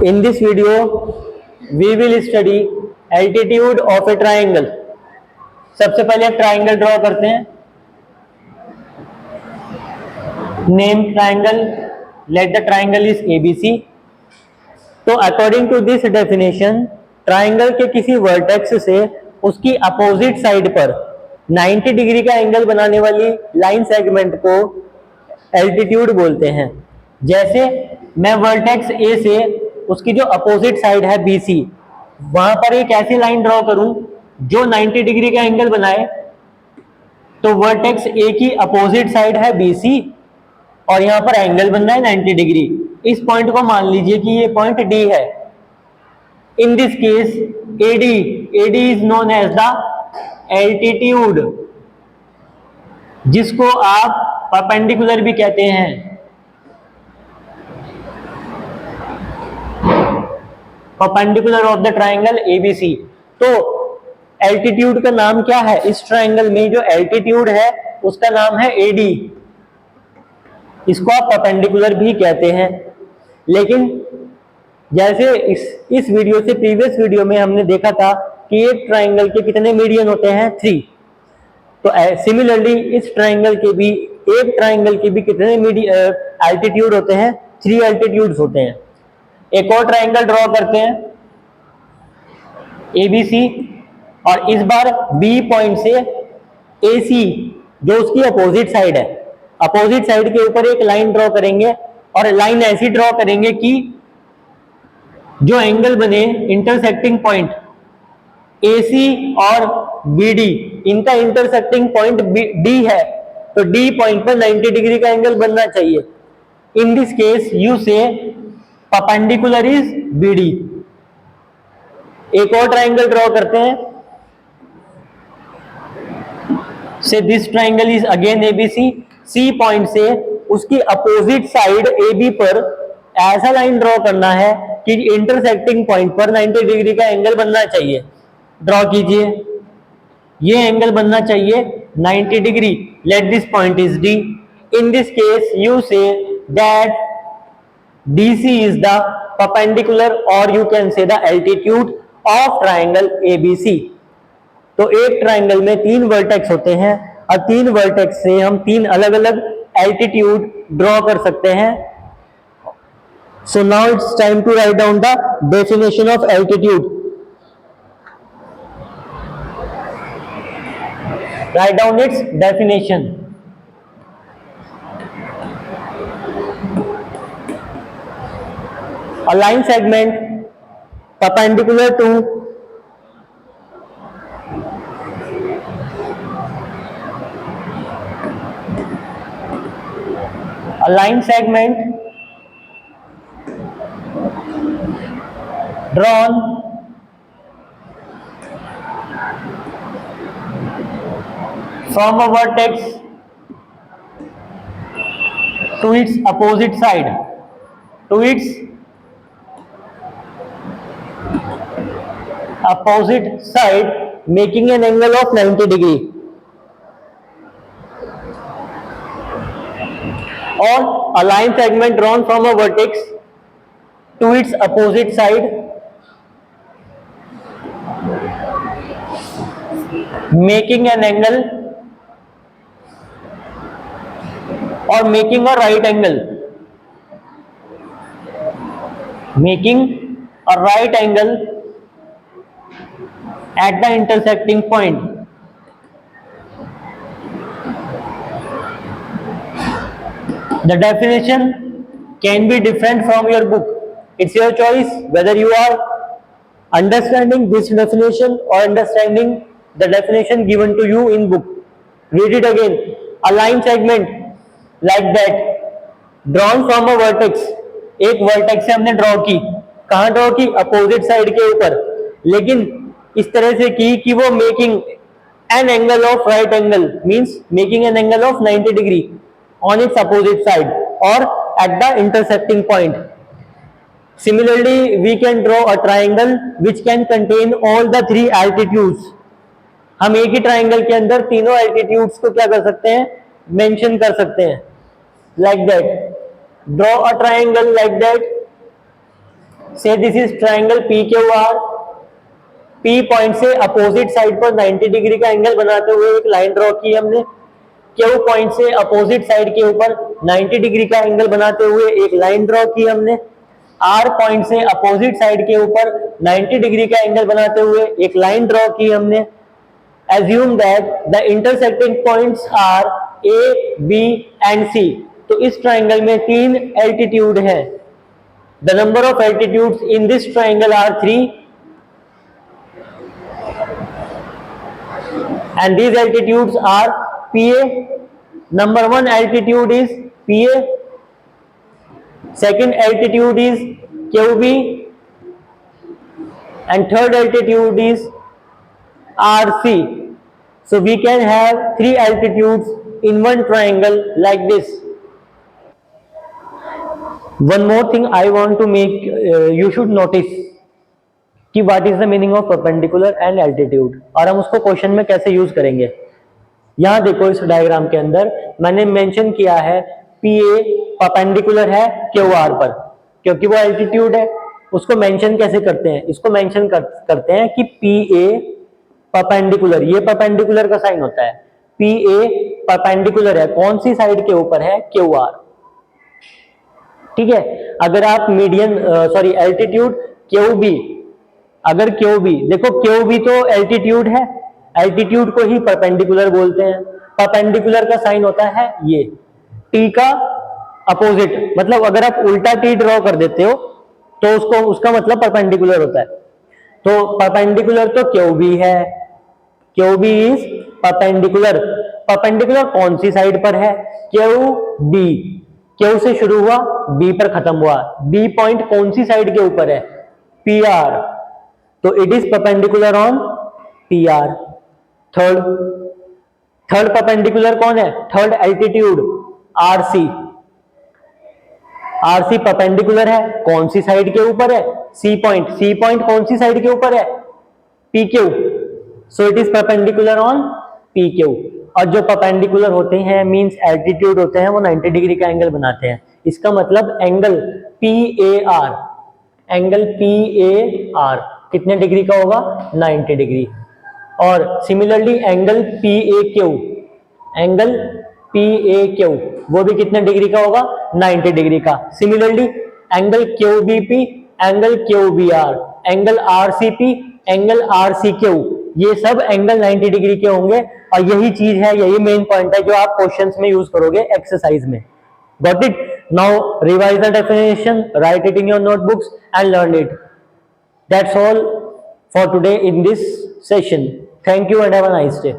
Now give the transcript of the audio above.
In this video, we will study altitude of a triangle. सबसे पहले एक triangle draw करते हैं. Name triangle. Let the triangle is ABC. तो according to this definition, triangle के किसी वर्टेक्स से उसकी अपोजिट साइड पर 90 डिग्री का एंगल बनाने वाली लाइन सेगमेंट को एल्टीट्यूड बोलते हैं. जैसे मैं वर्टेक्स ए से उसकी जो अपोजिट साइड है BC, वहां पर एक ऐसी लाइन ड्रॉ करूं जो 90 डिग्री का एंगल बनाए. तो वर्टेक्स ए की अपोजिट साइड है BC और यहां पर एंगल बन रहा है 90 डिग्री. इस पॉइंट को मान लीजिए कि ये पॉइंट D है. In this case AD is known as the altitude, जिसको आप परपेंडिकुलर भी कहते हैं. Perpendicular of the triangle ABC. तो एल्टीट्यूड का नाम क्या है? इस ट्राइंगल में जो एल्टीट्यूड है उसका नाम है AD. इसको आप परपेंडिकुलर भी कहते हैं. लेकिन जैसे इस वीडियो से प्रीवियस वीडियो में हमने देखा था कि एक ट्राइंगल के कितने मीडियन होते हैं? 3. तो सिमिलरली इस ट्राइंगल के भी, एक ट्राइंगल के भी कितने एल्टीट्यूड होते हैं? 3 एल्टीट्यूड्स होते हैं. एक और ट्राइंगल ड्रॉ करते हैं ABC, और इस बार B पॉइंट से AC जो उसकी अपोजिट साइड है, अपोजिट साइड के ऊपर एक लाइन ड्रॉ करेंगे और लाइन ऐसी ड्रॉ करेंगे कि जो एंगल बने इंटरसेक्टिंग पॉइंट AC और BD, इनका इंटरसेक्टिंग पॉइंट D है, तो D पॉइंट पर 90 डिग्री का एंगल बनना चाहिए. इन दिस केस यू से परपेंडिकुलर इज BD. एक और ट्राइंगल ड्रॉ करते हैं. से this triangle is again ABC. C point से उसकी अपोजिट साइड AB पर ऐसा लाइन ड्रॉ करना है कि इंटरसेक्टिंग पॉइंट पर 90 डिग्री का एंगल बनना चाहिए. ड्रॉ कीजिए. ये एंगल बनना चाहिए 90 degree. Let this point is D. In this case you say that DC is the perpendicular or you can say the altitude of triangle ABC. तो एक ट्राइंगल में 3 वर्टेक्स होते हैं और 3 वर्टेक्स से हम 3 अलग अलग एल्टीट्यूड ड्रॉ कर सकते हैं. So now it's time to write down the definition of altitude. Write down its definition. A line segment perpendicular to a line segment drawn from a vertex to its opposite side, to its opposite side, making an angle of 90 degree. Or a line segment drawn from a vertex to its opposite side, making an angle or making a right angle, making a right angle at the intersecting point. The definition can be different from your book. It's your choice whether you are understanding this definition or understanding the definition given to you in book. Read it again. A line segment like that drawn from a vertex. एक vertex से हमने draw की. कहाँ draw की? Opposite side के ऊपर. लेकिन इस तरह से की कि वो making an angle of right angle, means making an angle of 90 degree on its opposite side और at the intersecting point. Similarly we can draw a triangle which can contain all the 3 altitudes. हम एक ही triangle के अंदर तीनों altitudes को क्या कर सकते हैं? मेंशन कर सकते हैं. Like that. Draw a triangle like that. Say this is triangle P Q R, P point से अपोजिट साइड पर 90 डिग्री का एंगल बनाते हुए एक लाइन ड्रॉ की हमने, क्यू पॉइंट से अपोजिट साइड के ऊपर 90 डिग्री का एंगल बनाते हुए एक लाइन ड्रॉ की हमने, आर पॉइंट से अपोजिट साइड के ऊपर 90 डिग्री का एंगल बनाते हुए एक लाइन ड्रॉ की हमने। Assume that the intersecting points are A, B and C. तो इस ट्राइंगल में 3 एल्टीट्यूड है। The number of altitudes in this triangle are 3 and these altitudes are PA. Number 1 altitude is PA, second altitude is QB and third altitude is RC. So we can have 3 altitudes in one triangle like this. One more thing I want to make you should notice कि what is the meaning of perpendicular and altitude, और हम उसको question में कैसे use करेंगे। यहां देखो इस डायग्राम के अंदर मैंने मेंशन किया है PA परपेंडिकुलर है QR पर, क्योंकि वो एल्टीट्यूड है। उसको मेंशन कैसे करते हैं, इसको मेंशन करते हैं कि PA परपेंडिकुलर, ये परपेंडिकुलर का साइन होता है, PA परपेंडिकुलर है कौन सी साइड के ऊपर है, QR। ठीक है, अगर आप मीडियन एल्टीट्यूड QB, अगर QB देखो QB तो एल्टीट्यूड है, एल्टीट्यूड को ही परपेंडिकुलर बोलते हैं। परपेंडिकुलर का साइन होता है ये, T का अपोजिट, मतलब अगर आप उल्टा T ड्रॉ कर देते हो तो उसका मतलब परपेंडिकुलर होता है। तो परपेंडिकुलर तो QB है, QB इज परपेंडिकुलर। परपेंडिकुलर कौन सी साइड पर है, QB, Q से शुरू हुआ B पर खत्म हुआ, B पॉइंट कौन सी साइड के ऊपर है, PR, तो it is perpendicular on PR। Third perpendicular कौन है, third altitude RC, RC perpendicular है कौन सी साइड के ऊपर है, C पॉइंट कौन सी साइड के ऊपर है, PQ, so it is perpendicular on PQ। और जो परपेंडिकुलर होते हैं मींस एल्टीट्यूड होते हैं, वो 90 डिग्री का एंगल बनाते हैं। इसका मतलब एंगल PAR, एंगल PAR कितने डिग्री का होगा, 90 डिग्री। और similarly angle PAQ, angle PAQ वो भी कितने डिग्री का होगा, 90 डिग्री का। Similarly angle QBP, angle QBR, angle RCP, angle RCQ, ये सब एंगल 90 डिग्री के होंगे। और यही चीज है, यही मेन पॉइंट है जो आप क्वेश्चंस में यूज करोगे एक्सरसाइज में। Got it? Now revise the definition, right it in your notebooks and learn it. That's all for today in this session. Thank you and have a nice day.